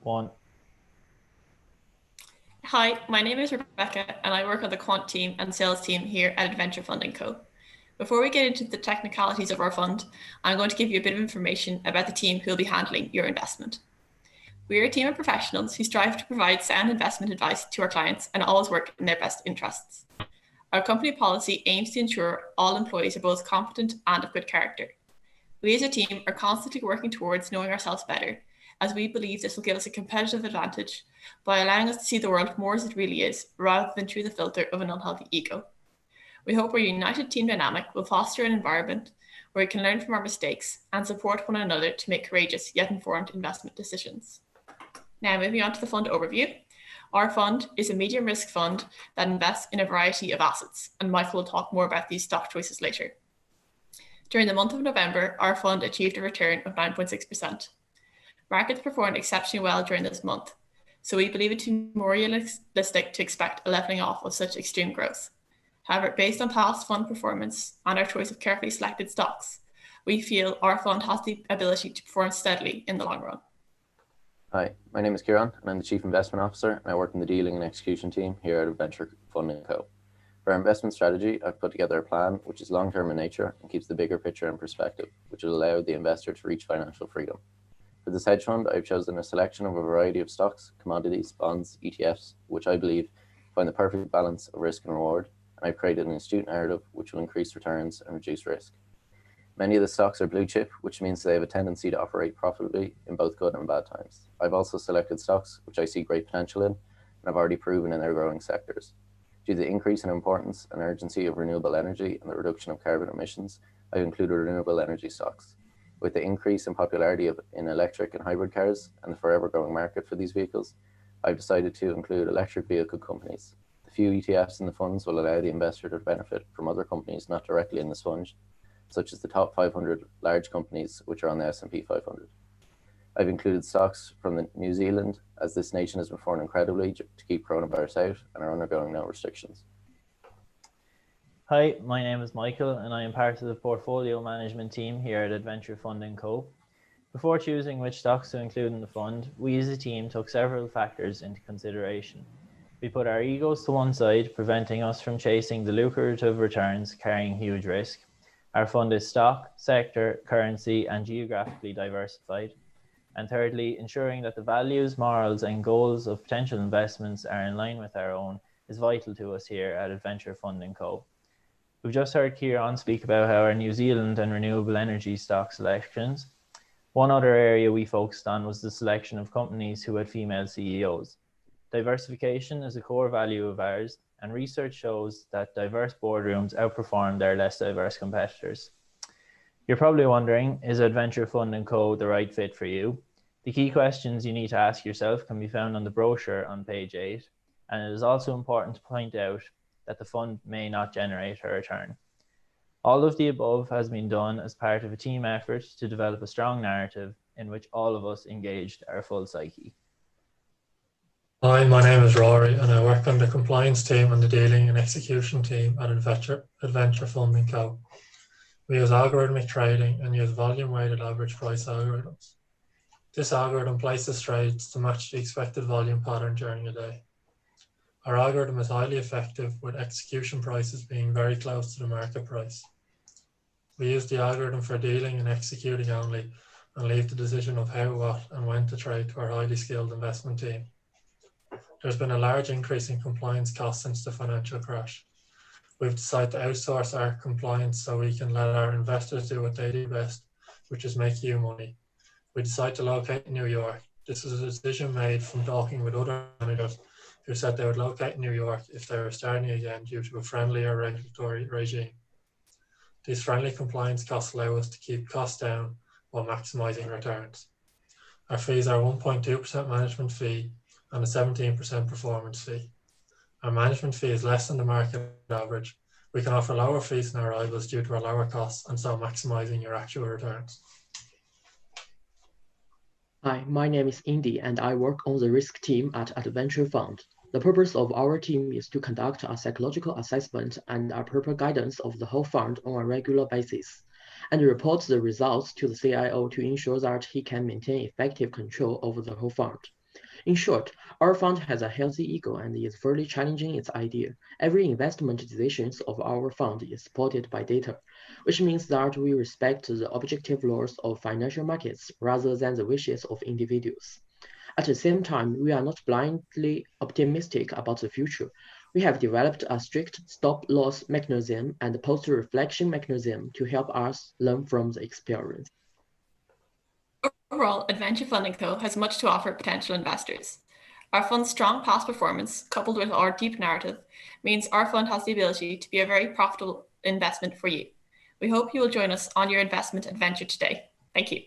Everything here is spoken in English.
One. Hi, my name is Rebecca and I work on the quant team and sales team here at Adventure Fund & Co. Before we get into the technicalities of our fund, I'm going to give you a bit of information about the team who will be handling your investment. We are a team of professionals who strive to provide sound investment advice to our clients and always work in their best interests. Our company policy aims to ensure all employees are both competent and of good character. We as a team are constantly working towards knowing ourselves better, as we believe this will give us a competitive advantage by allowing us to see the world more as it really is, rather than through the filter of an unhealthy ego. We hope our united team dynamic will foster an environment where we can learn from our mistakes and support one another to make courageous yet informed investment decisions. Now, moving on to the fund overview. Our fund is a medium risk fund that invests in a variety of assets, and Michael will talk more about these stock choices later. During the month of November, our fund achieved a return of 9.6%. Markets performed exceptionally well during this month, so we believe it to be more realistic to expect a leveling off of such extreme growth. However, based on past fund performance and our choice of carefully selected stocks, we feel our fund has the ability to perform steadily in the long run. Hi, my name is Kieran and I'm the Chief Investment Officer and I work in the Dealing and Execution team here at Adventure Fund & Co. For our investment strategy, I've put together a plan which is long-term in nature and keeps the bigger picture in perspective, which will allow the investor to reach financial freedom. For this hedge fund, I've chosen a selection of a variety of stocks, commodities, bonds, ETFs, which I believe find the perfect balance of risk and reward, and I've created an astute narrative which will increase returns and reduce risk. Many of the stocks are blue chip, which means they have a tendency to operate profitably in both good and bad times. I've also selected stocks which I see great potential in and have already proven in their growing sectors. Due to the increase in importance and urgency of renewable energy and the reduction of carbon emissions, I've included renewable energy stocks. With the increase in popularity in electric and hybrid cars and the forever growing market for these vehicles, I've decided to include electric vehicle companies. The few ETFs in the funds will allow the investor to benefit from other companies not directly in the sponge, such as the top 500 large companies which are on the S&P 500. I've included stocks from New Zealand, as this nation has performed incredibly to keep coronavirus out and are undergoing no restrictions. Hi, my name is Michael and I am part of the portfolio management team here at Adventure Fund & Co. Before choosing which stocks to include in the fund, we as a team took several factors into consideration. We put our egos to one side, preventing us from chasing the lucrative returns carrying huge risk. Our fund is stock, sector, currency, and geographically diversified. And thirdly, ensuring that the values, morals, and goals of potential investments are in line with our own is vital to us here at Adventure Fund & Co. We've just heard Kieran speak about how our New Zealand and renewable energy stock selections. One other area we focused on was the selection of companies who had female CEOs. Diversification is a core value of ours, and research shows that diverse boardrooms outperform their less diverse competitors. You're probably wondering, is Adventure Fund & Co. the right fit for you? The key questions you need to ask yourself can be found on the brochure on page 8, and it is also important to point out that the fund may not generate a return. All of the above has been done as part of a team effort to develop a strong narrative in which all of us engaged our full psyche. Hi, my name is Rory and I work on the compliance team and the dealing and execution team at Adventure Fund & Co. We use algorithmic trading and use volume-weighted average price algorithms. This algorithm places trades to match the expected volume pattern during a day. Our algorithm is highly effective, with execution prices being very close to the market price. We use the algorithm for dealing and executing only and leave the decision of how, what, and when to trade to our highly skilled investment team. There's been a large increase in compliance costs since the financial crash. We've decided to outsource our compliance so we can let our investors do what they do best, which is make you money. We decided to locate in New York. This is a decision made from talking with other managers who said they would locate in New York if they were starting again due to a friendlier regulatory regime. These friendly compliance costs allow us to keep costs down while maximising returns. Our fees are 1.2% management fee and a 17% performance fee. Our management fee is less than the market average. We can offer lower fees than our rivals due to our lower costs and so maximising your actual returns. Hi, my name is Indy and I work on the risk team at Adventure Fund. The purpose of our team is to conduct a psychological assessment and a proper guidance of the whole fund on a regular basis, and report the results to the CIO to ensure that he can maintain effective control over the whole fund. In short, our fund has a healthy ego and is fairly challenging its idea. Every investment decision of our fund is supported by data, which means that we respect the objective laws of financial markets rather than the wishes of individuals. At the same time, we are not blindly optimistic about the future. We have developed a strict stop-loss mechanism and post-reflection mechanism to help us learn from the experience. Overall, Adventure Funding Co. has much to offer potential investors. Our fund's strong past performance, coupled with our deep narrative, means our fund has the ability to be a very profitable investment for you. We hope you will join us on your investment adventure today. Thank you.